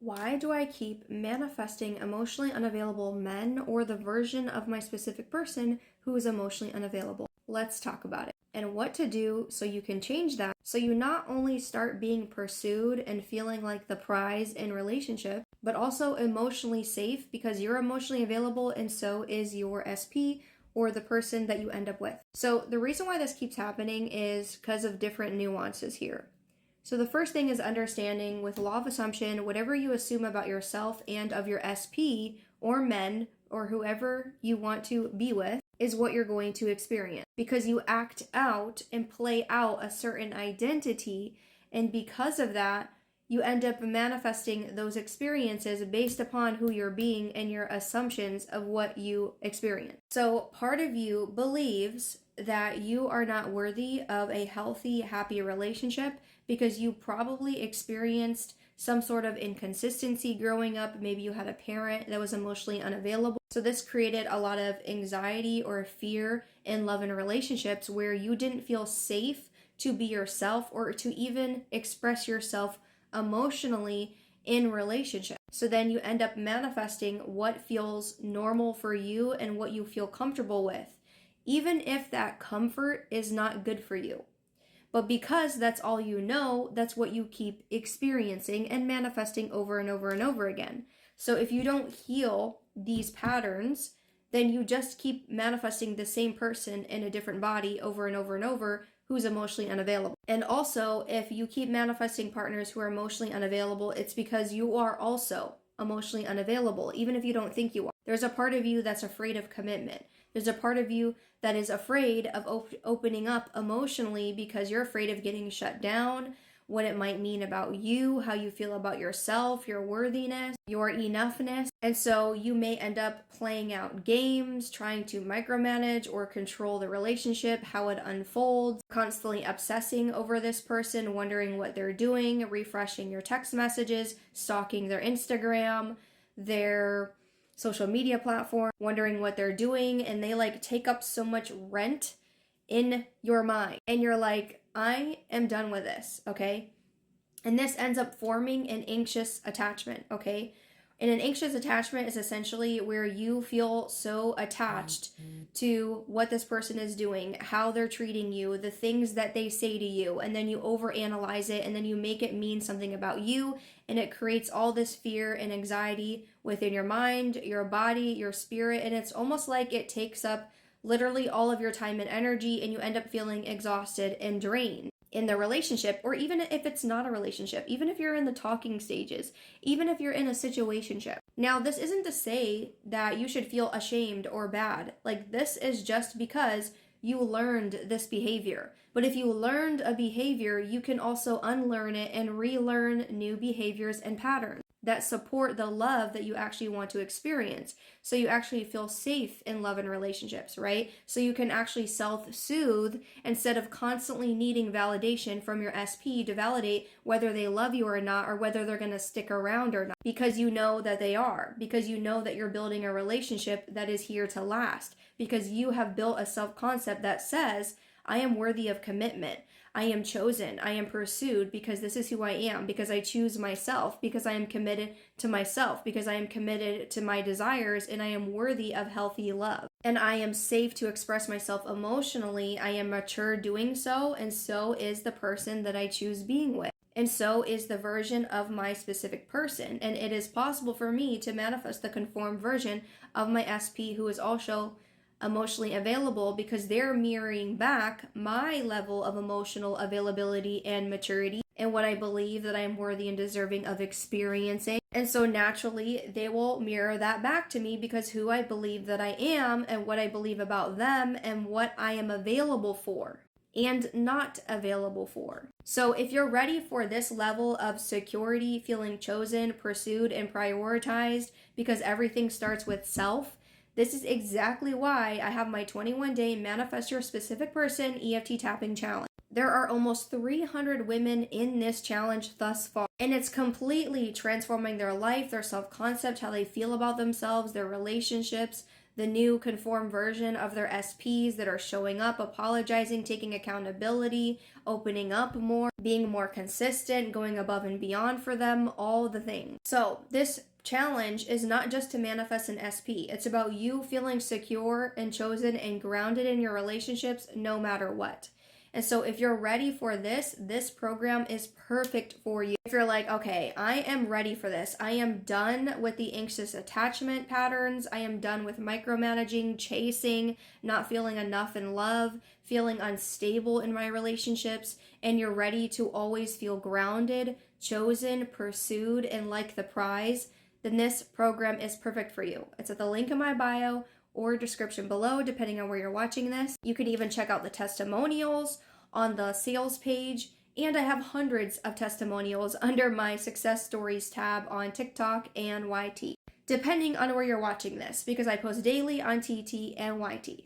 Why do I keep manifesting emotionally unavailable men or the version of my specific person who is emotionally unavailable? Let's talk about it and what to do so you can change that. So you not only start being pursued and feeling like the prize in relationship, but also emotionally safe because you're emotionally available and so is your SP or the person that you end up with. So the reason why this keeps happening is because of different nuances here. So the first thing is understanding with law of assumption, whatever you assume about yourself and of your SP or men or whoever you want to be with is what you're going to experience because you act out and play out a certain identity. And because of that, you end up manifesting those experiences based upon who you're being and your assumptions of what you experience. So part of you believes that you are not worthy of a healthy, happy relationship because you probably experienced some sort of inconsistency growing up. Maybe you had a parent that was emotionally unavailable. So this created a lot of anxiety or fear in love and relationships where you didn't feel safe to be yourself or to even express yourself emotionally in relationship. So then you end up manifesting what feels normal for you and what you feel comfortable with, even if that comfort is not good for you. But because that's all you know, that's what you keep experiencing and manifesting over and over and over again. So if you don't heal these patterns, then you just keep manifesting the same person in a different body over and over and over who's emotionally unavailable. And also, if you keep manifesting partners who are emotionally unavailable, it's because you are also emotionally unavailable, even if you don't think you are. There's a part of you that's afraid of commitment. There's a part of you that is afraid of opening up emotionally because you're afraid of getting shut down, what it might mean about you, how you feel about yourself, your worthiness, your enoughness. And so you may end up playing out games, trying to micromanage or control the relationship, how it unfolds, constantly obsessing over this person, wondering what they're doing, refreshing your text messages, stalking their Instagram, their social media platform, wondering what they're doing, and they take up so much rent in your mind. And you're like, I am done with this, okay? And this ends up forming an anxious attachment, okay? And an anxious attachment is essentially where you feel so attached to what this person is doing, how they're treating you, the things that they say to you, and then you overanalyze it, and then you make it mean something about you, and it creates all this fear and anxiety within your mind, your body, your spirit, and it's almost like it takes up literally all of your time and energy, and you end up feeling exhausted and drained in the relationship, or even if it's not a relationship, even if you're in the talking stages, even if you're in a situationship. Now, this isn't to say that you should feel ashamed or bad. This is just because you learned this behavior. But if you learned a behavior, you can also unlearn it and relearn new behaviors and patterns that support the love that you actually want to experience. So you actually feel safe in love and relationships, right? So you can actually self-soothe instead of constantly needing validation from your SP to validate whether they love you or not, or whether they're going to stick around or not, because you know that they are, because you know that you're building a relationship that is here to last, because you have built a self-concept that says, I am worthy of commitment. I am chosen. I am pursued because this is who I am, because I choose myself, because I am committed to myself, because I am committed to my desires, and I am worthy of healthy love. And I am safe to express myself emotionally. I am mature doing so, and so is the person that I choose being with. And so is the version of my specific person. And it is possible for me to manifest the conformed version of my SP who is also emotionally available because they're mirroring back my level of emotional availability and maturity and what I believe that I am worthy and deserving of experiencing. And so naturally, they will mirror that back to me because who I believe that I am and what I believe about them and what I am available for and not available for. So if you're ready for this level of security, feeling chosen, pursued, and prioritized because everything starts with self, this is exactly why I have my 21-day Manifest Your Specific Person EFT Tapping Challenge. There are almost 300 women in this challenge thus far, and it's completely transforming their life, their self-concept, how they feel about themselves, their relationships, the new conform version of their SPs that are showing up, apologizing, taking accountability, opening up more, being more consistent, going above and beyond for them, all the things. So this challenge is not just to manifest an SP. It's about you feeling secure and chosen and grounded in your relationships no matter what. And so if you're ready for this program is perfect for you. If you're like, okay, I am ready for this. I am done with the anxious attachment patterns. I am done with micromanaging, chasing, not feeling enough in love, feeling unstable in my relationships, and you're ready to always feel grounded, chosen, pursued, and like the prize, then this program is perfect for you. It's at the link in my bio or description below, depending on where you're watching this. You can even check out the testimonials on the sales page, and I have hundreds of testimonials under my success stories tab on TikTok and YT, depending on where you're watching this, because I post daily on TT and YT.